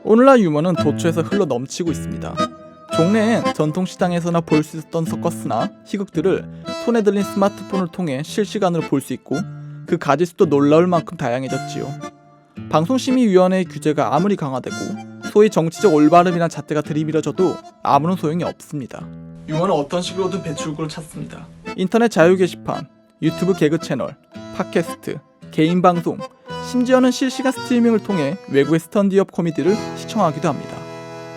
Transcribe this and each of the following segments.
오늘날 유머는 도처에서 흘러 넘치고 있습니다. 종래엔 전통시장에서나 볼 수 있었던 서커스나 희극들을 손에 들린 스마트폰을 통해 실시간으로 볼 수 있고 그 가짓수도 놀라울 만큼 다양해졌지요. 방송심의위원회의 규제가 아무리 강화되고 소위 정치적 올바름이란 잣대가 들이밀어져도 아무런 소용이 없습니다. 유머는 어떤 식으로든 배출구를 찾습니다. 인터넷 자유 게시판, 유튜브 개그 채널, 팟캐스트, 개인 방송, 심지어는 실시간 스트리밍을 통해 외국의 스탠드업 코미디를 시청하기도 합니다.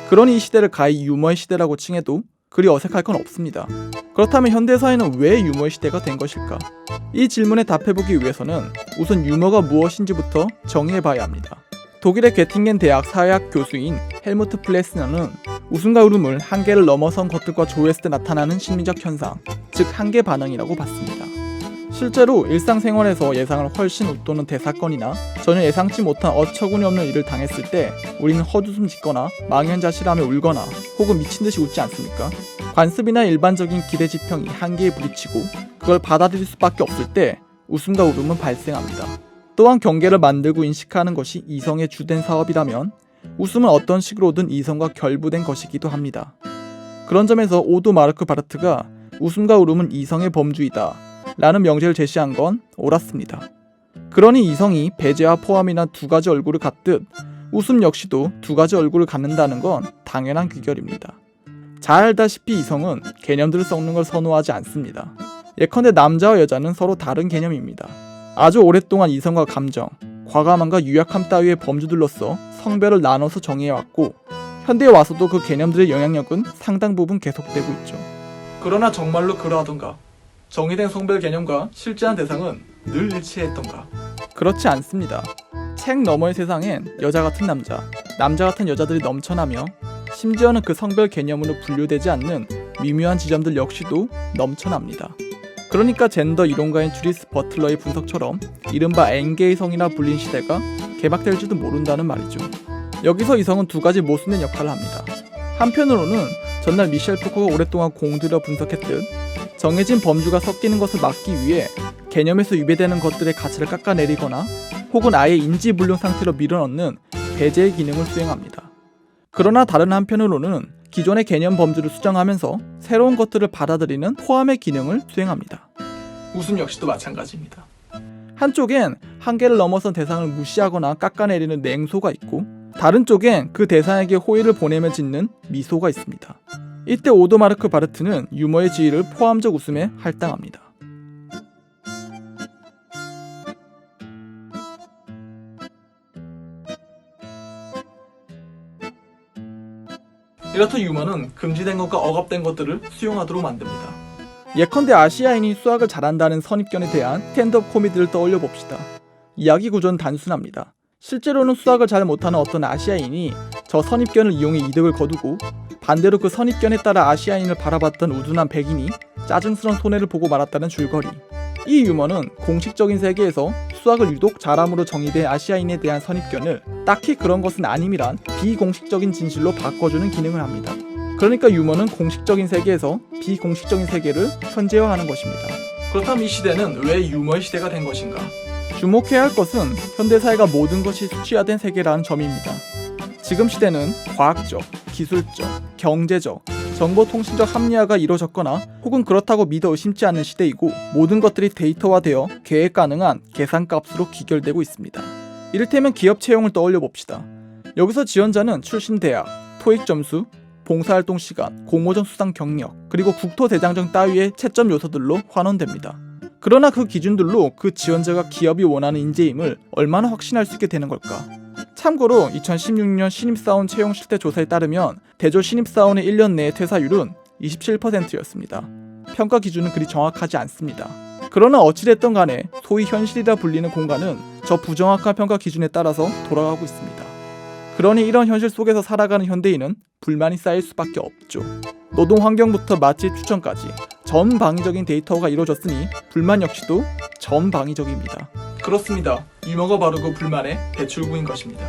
그러니 이 시대를 가히 유머의 시대라고 칭해도 그리 어색할 건 없습니다. 그렇다면 현대사회는 왜 유머의 시대가 된 것일까? 이 질문에 답해보기 위해서는 우선 유머가 무엇인지부터 정의해봐야 합니다. 독일의 게팅겐 대학 사회학 교수인 헬무트 플레스너는 웃음과 울음을 한계를 넘어선 것들과 조회했을 때 나타나는 심리적 현상, 즉 한계 반응이라고 봤습니다. 실제로 일상생활에서 예상을 훨씬 웃도는 대사건이나 전혀 예상치 못한 어처구니 없는 일을 당했을 때 우리는 헛웃음 짓거나 망연자실하며 울거나 혹은 미친듯이 웃지 않습니까? 관습이나 일반적인 기대 지평이 한계에 부딪히고 그걸 받아들일 수밖에 없을 때 웃음과 울음은 발생합니다. 또한 경계를 만들고 인식하는 것이 이성의 주된 사업이라면 웃음은 어떤 식으로든 이성과 결부된 것이기도 합니다. 그런 점에서 오도 마르크 바르트가 웃음과 울음은 이성의 범주이다 라는 명제를 제시한 건 옳았습니다. 그러니 이성이 배제와 포함이나 두 가지 얼굴을 갖듯 웃음 역시도 두 가지 얼굴을 갖는다는 건 당연한 귀결입니다. 잘 알다시피 이성은 개념들을 섞는 걸 선호하지 않습니다. 예컨대 남자와 여자는 서로 다른 개념입니다. 아주 오랫동안 이성과 감정, 과감함과 유약함 따위의 범주들로서 성별을 나눠서 정의해왔고 현대에 와서도 그 개념들의 영향력은 상당 부분 계속되고 있죠. 그러나 정말로 그러하던가? 정의된 성별 개념과 실제한 대상은 늘 일치했던가? 그렇지 않습니다. 책 너머의 세상엔 여자 같은 남자, 남자 같은 여자들이 넘쳐나며 심지어는 그 성별 개념으로 분류되지 않는 미묘한 지점들 역시도 넘쳐납니다. 그러니까 젠더 이론가인 주디스 버틀러의 분석처럼 이른바 N게이성이나 불린 시대가 개막될지도 모른다는 말이죠. 여기서 이성은 두 가지 모순된 역할을 합니다. 한편으로는 전날 미셸 푸코가 오랫동안 공들여 분석했듯 정해진 범주가 섞이는 것을 막기 위해 개념에서 위배되는 것들의 가치를 깎아내리거나 혹은 아예 인지불능 상태로 밀어넣는 배제의 기능을 수행합니다. 그러나 다른 한편으로는 기존의 개념 범주를 수정하면서 새로운 것들을 받아들이는 포함의 기능을 수행합니다. 웃음 역시도 마찬가지입니다. 한쪽엔 한계를 넘어선 대상을 무시하거나 깎아내리는 냉소가 있고 다른 쪽엔 그 대상에게 호의를 보내며 짓는 미소가 있습니다. 이때 오도 마르크 바르트는 유머의 지위를 포함적 웃음에 할당합니다. 이렇듯 유머는 금지된 것과 억압된 것들을 수용하도록 만듭니다. 예컨대 아시아인이 수학을 잘한다는 선입견에 대한 스탠드업 코미디를 떠올려 봅시다. 이야기 구조는 단순합니다. 실제로는 수학을 잘 못하는 어떤 아시아인이 저 선입견을 이용해 이득을 거두고 반대로 그 선입견에 따라 아시아인을 바라봤던 우둔한 백인이 짜증스런 손해를 보고 말았다는 줄거리. 이 유머는 공식적인 세계에서 수학을 유독 잘함으로 정의된 아시아인에 대한 선입견을 딱히 그런 것은 아님이란 비공식적인 진실로 바꿔주는 기능을 합니다. 그러니까 유머는 공식적인 세계에서 비공식적인 세계를 현재화하는 것입니다. 그렇다면 이 시대는 왜 유머의 시대가 된 것인가? 주목해야 할 것은 현대사회가 모든 것이 수치화된 세계라는 점입니다. 지금 시대는 과학적, 기술적, 경제적, 정보통신적 합리화가 이루어졌거나 혹은 그렇다고 믿어 의심치 않는 시대이고 모든 것들이 데이터화되어 계획 가능한 계산값으로 기결되고 있습니다. 이를테면 기업 채용을 떠올려 봅시다. 여기서 지원자는 출신 대학, 토익 점수, 봉사활동 시간, 공모전 수상 경력, 그리고 국토대장정 따위의 채점 요소들로 환원됩니다. 그러나 그 기준들로 그 지원자가 기업이 원하는 인재임을 얼마나 확신할 수 있게 되는 걸까? 참고로 2016년 신입사원 채용 실태 조사에 따르면 대졸 신입사원의 1년 내의 퇴사율은 27%였습니다. 평가 기준은 그리 정확하지 않습니다. 그러나 어찌됐든 간에 소위 현실이라 불리는 공간은 저 부정확한 평가 기준에 따라서 돌아가고 있습니다. 그러니 이런 현실 속에서 살아가는 현대인은 불만이 쌓일 수밖에 없죠. 노동 환경부터 맛집 추천까지 전방위적인 데이터가 이루어졌으니 불만 역시도 전방위적입니다. 그렇습니다. 유머가 바로 그 불만의 배출구인 것입니다.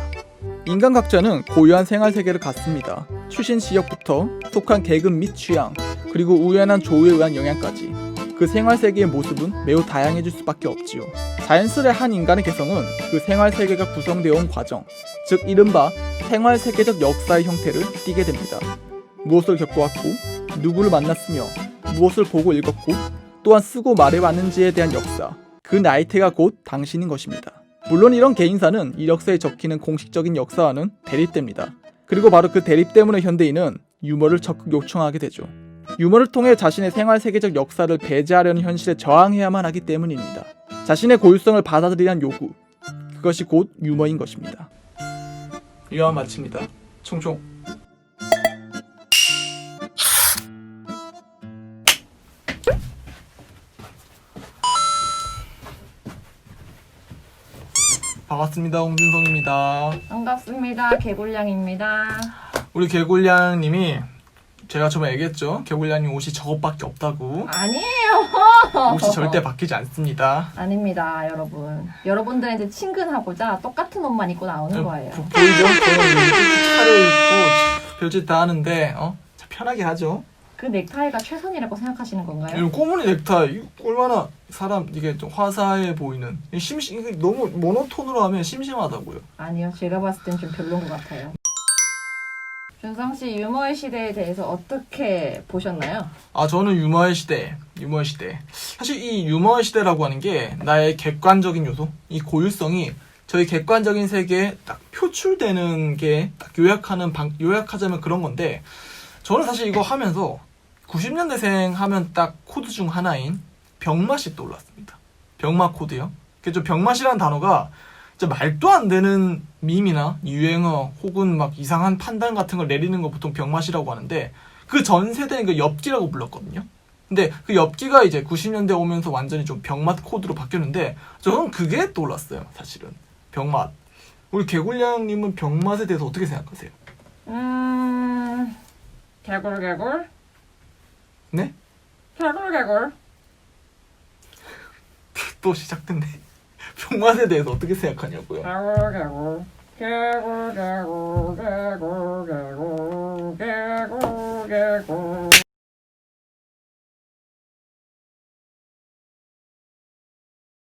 인간 각자는 고유한 생활 세계를 갖습니다. 출신 지역부터 속한 계급 및 취향, 그리고 우연한 조우에 의한 영향까지 그 생활 세계의 모습은 매우 다양해질 수밖에 없지요. 자연스레 한 인간의 개성은 그 생활 세계가 구성되어 온 과정, 즉 이른바 생활 세계적 역사의 형태를 띠게 됩니다. 무엇을 겪어왔고 누구를 만났으며 무엇을 보고 읽었고 또한 쓰고 말해왔는지에 대한 역사, 그 나이테가 곧 당신인 것입니다. 물론 이런 개인사는 이력서에 적히는 공식적인 역사와는 대립됩니다. 그리고 바로 그 대립 때문에 현대인은 유머를 적극 요청하게 되죠. 유머를 통해 자신의 생활 세계적 역사를 배제하려는 현실에 저항해야만 하기 때문입니다. 자신의 고유성을 받아들이란 요구, 그것이 곧 유머인 것입니다. 유머 마칩니다. 총총. 반갑습니다. 홍준성입니다. 반갑습니다. 개굴량입니다. 우리 개굴량님이 제가 처음에 얘기했죠. 개굴량님 옷이 저것밖에 없다고. 아니에요. 옷이 절대 바뀌지 않습니다. 아닙니다, 여러분. 여러분들한테 친근하고자 똑같은 옷만 입고 나오는 거예요. 보이죠? 저는 차려입고 별짓 다 하는데 자, 편하게 하죠. 그 넥타이가 최선이라고 생각하시는 건가요? 이런 꼬무니 넥타이 이거 얼마나 사람 이게 좀 화사해 보이는 이게 너무 모노톤으로 하면 심심하다고요. 아니요, 제가 봤을 땐 좀 별로인 것 같아요. 준성 씨, 유머의 시대에 대해서 어떻게 보셨나요? 저는 유머의 시대. 사실 이 유머의 시대라고 하는 게 나의 객관적인 요소, 이 고유성이 저희 객관적인 세계에 딱 표출되는 게 딱 요약하자면 그런 건데, 저는 사실 이거 하면서 90년대생 하면 딱 코드 중 하나인 병맛이 떠올랐습니다. 병맛 코드요. 그래서 병맛이라는 단어가 진짜 말도 안 되는 밈이나 유행어 혹은 막 이상한 판단 같은 걸 내리는 거 보통 병맛이라고 하는데, 그 전 세대는 그 엽기라고 불렀거든요. 근데 그 엽기가 이제 90년대 오면서 완전히 좀 병맛 코드로 바뀌었는데, 저는 그게 떠올랐어요. 사실은 병맛. 우리 개굴량님은 병맛에 대해서 어떻게 생각하세요? 개굴. 네? 개굴. 또 시작됐네. 병맛에 대해서 어떻게 생각하냐고요? 개굴.